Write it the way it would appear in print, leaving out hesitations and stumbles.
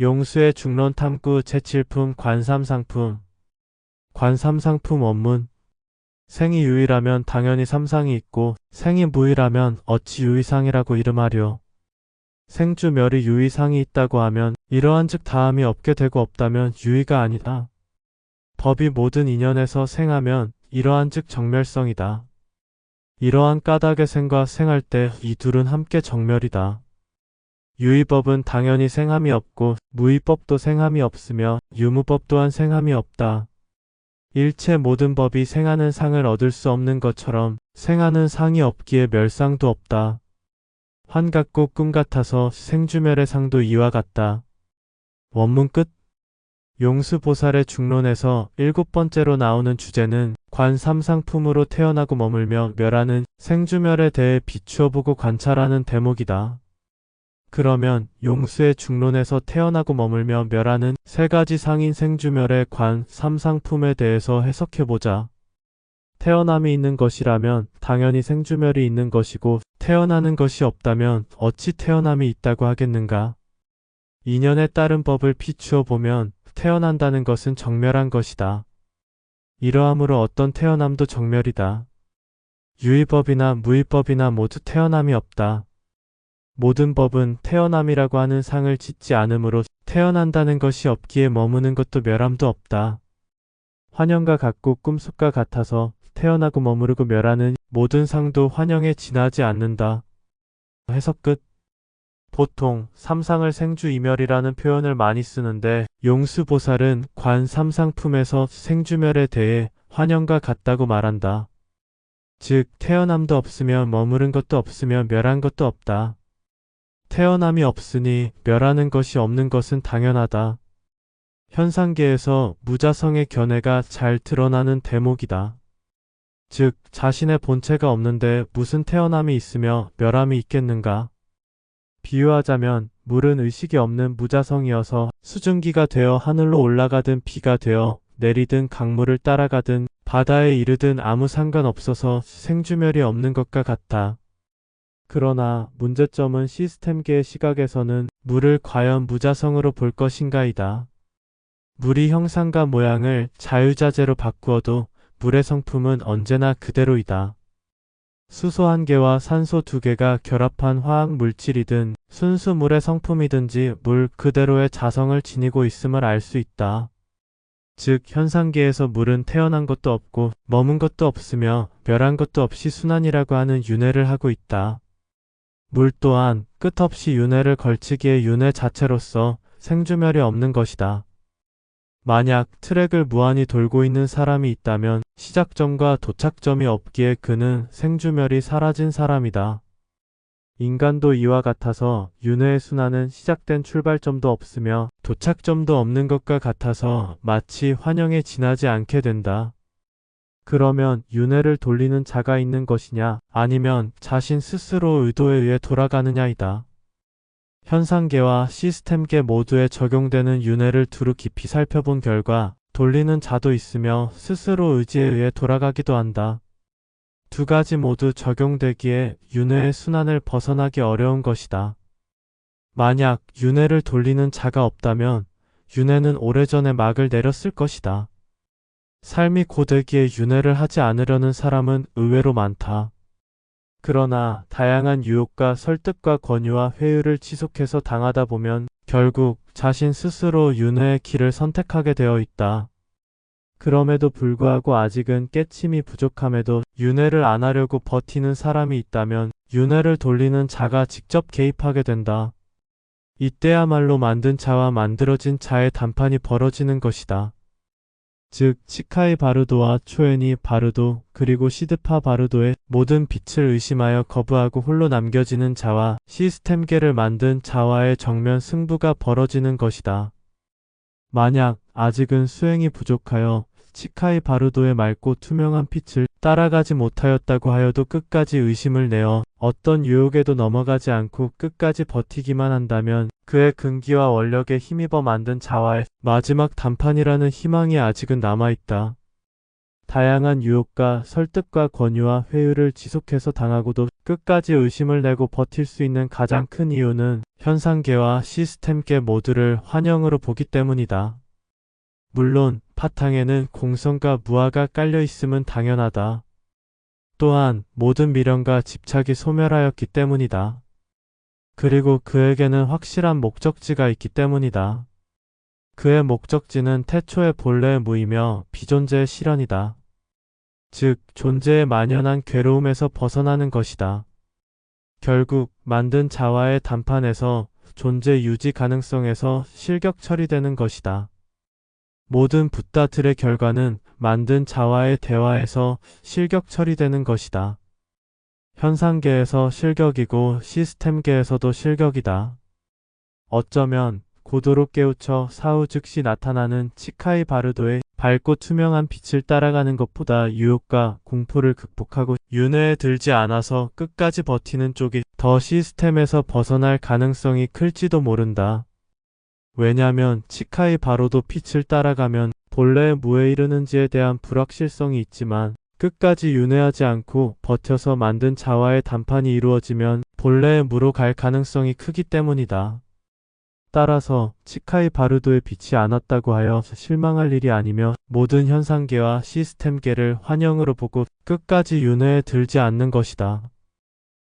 용수의 중론 탐구 제7품 관삼상품. 관삼상품 원문. 생이 유의라면 당연히 삼상이 있고 생이 무의라면 어찌 유의상이라고 이름하려. 생주멸이 유의상이 있다고 하면 이러한즉 다함이 없게 되고 없다면 유의가 아니다. 법이 모든 인연에서 생하면 이러한즉 정멸성이다. 이러한 까닭의 생과 생할 때 이 둘은 함께 정멸이다. 유의법은 당연히 생함이 없고 무의법도 생함이 없으며 유무법 또한 생함이 없다. 일체 모든 법이 생하는 상을 얻을 수 없는 것처럼 생하는 상이 없기에 멸상도 없다. 환 같고 꿈 같아서 생주멸의 상도 이와 같다. 원문 끝. 용수보살의 중론에서 7번째로 나오는 주제는 관삼상품으로 태어나고 머물며 멸하는 생주멸에 대해 비추어 보고 관찰하는 대목이다. 그러면 용수의 중론에서 태어나고 머물며 멸하는 세 가지 상인 생주멸의 관 삼상품에 대해서 해석해보자. 태어남이 있는 것이라면 당연히 생주멸이 있는 것이고 태어나는 것이 없다면 어찌 태어남이 있다고 하겠는가? 인연에 따른 법을 비추어 보면 태어난다는 것은 정멸한 것이다. 이러함으로 어떤 태어남도 정멸이다. 유의법이나 무의법이나 모두 태어남이 없다. 모든 법은 태어남이라고 하는 상을 짓지 않으므로 태어난다는 것이 없기에 머무는 것도 멸함도 없다. 환영과 같고 꿈속과 같아서 태어나고 머무르고 멸하는 모든 상도 환영에 지나지 않는다. 해석 끝. 보통 삼상을 생주이멸이라는 표현을 많이 쓰는데 용수보살은 관 삼상품에서 생주멸에 대해 환영과 같다고 말한다. 즉 태어남도 없으면 머무른 것도 없으면 멸한 것도 없다. 태어남이 없으니 멸하는 것이 없는 것은 당연하다. 현상계에서 무자성의 견해가 잘 드러나는 대목이다. 즉 자신의 본체가 없는데 무슨 태어남이 있으며 멸함이 있겠는가? 비유하자면 물은 의식이 없는 무자성이어서 수증기가 되어 하늘로 올라가든 비가 되어 내리든 강물을 따라가든 바다에 이르든 아무 상관없어서 생주멸이 없는 것과 같다. 그러나 문제점은 시스템계의 시각에서는 물을 과연 무자성으로 볼 것인가이다. 물이 형상과 모양을 자유자재로 바꾸어도 물의 성품은 언제나 그대로이다. 수소 1개와 산소 2개가 결합한 화학 물질이든 순수 물의 성품이든지 물 그대로의 자성을 지니고 있음을 알 수 있다. 즉 현상계에서 물은 태어난 것도 없고 머문 것도 없으며 멸한 것도 없이 순환이라고 하는 윤회를 하고 있다. 물 또한 끝없이 윤회를 걸치기에 윤회 자체로서 생주멸이 없는 것이다. 만약 트랙을 무한히 돌고 있는 사람이 있다면 시작점과 도착점이 없기에 그는 생주멸이 사라진 사람이다. 인간도 이와 같아서 윤회의 순환은 시작된 출발점도 없으며 도착점도 없는 것과 같아서 마치 환영에 지나지 않게 된다. 그러면 윤회를 돌리는 자가 있는 것이냐 아니면 자신 스스로 의도에 의해 돌아가느냐이다. 현상계와 시스템계 모두에 적용되는 윤회를 두루 깊이 살펴본 결과 돌리는 자도 있으며 스스로 의지에 의해 돌아가기도 한다. 두 가지 모두 적용되기에 윤회의 순환을 벗어나기 어려운 것이다. 만약 윤회를 돌리는 자가 없다면 윤회는 오래전에 막을 내렸을 것이다. 삶이 고되기에 윤회를 하지 않으려는 사람은 의외로 많다. 그러나 다양한 유혹과 설득과 권유와 회유를 지속해서 당하다 보면 결국 자신 스스로 윤회의 길을 선택하게 되어 있다. 그럼에도 불구하고 아직은 깨침이 부족함에도 윤회를 안 하려고 버티는 사람이 있다면 윤회를 돌리는 자가 직접 개입하게 된다. 이때야말로 만든 자와 만들어진 자의 단판이 벌어지는 것이다. 즉 치카이 바르도와 초에니 바르도 그리고 시드파 바르도의 모든 빛을 의심하여 거부하고 홀로 남겨지는 자와 시스템계를 만든 자와의 정면 승부가 벌어지는 것이다. 만약 아직은 수행이 부족하여 치카이 바르도의 맑고 투명한 빛을 따라가지 못하였다고 하여도 끝까지 의심을 내어 어떤 유혹에도 넘어가지 않고 끝까지 버티기만 한다면 그의 근기와 원력에 힘입어 만든 자와의 마지막 단판이라는 희망이 아직은 남아있다. 다양한 유혹과 설득과 권유와 회유를 지속해서 당하고도 끝까지 의심을 내고 버틸 수 있는 가장 큰 이유는 현상계와 시스템계 모두를 환영으로 보기 때문이다. 물론 바탕에는 공성과 무아가 깔려 있음은 당연하다. 또한 모든 미련과 집착이 소멸하였기 때문이다. 그리고 그에게는 확실한 목적지가 있기 때문이다. 그의 목적지는 태초의 본래의 무이며 비존재의 실현이다. 즉, 존재의 만연한 괴로움에서 벗어나는 것이다. 결국 만든 자와의談판에서 존재 유지 가능성에서 실격 처리되는 것이다. 모든 붓다틀의 결과는 만든 자와의 대화에서 실격 처리되는 것이다. 현상계에서 실격이고 시스템계에서도 실격이다. 어쩌면 고도로 깨우쳐 사후 즉시 나타나는 치카이 바르도의 밝고 투명한 빛을 따라가는 것보다 유혹과 공포를 극복하고 윤회에 들지 않아서 끝까지 버티는 쪽이 더 시스템에서 벗어날 가능성이 클지도 모른다. 왜냐면 치카이 바로도 빛을 따라가면 본래의 무에 이르는지에 대한 불확실성이 있지만 끝까지 윤회하지 않고 버텨서 만든 자와의談판이 이루어지면 본래의 무로 갈 가능성이 크기 때문이다. 따라서 치카이 바르도의 빛이 안 왔다고 하여 실망할 일이 아니며 모든 현상계와 시스템계를 환영으로 보고 끝까지 윤회에 들지 않는 것이다.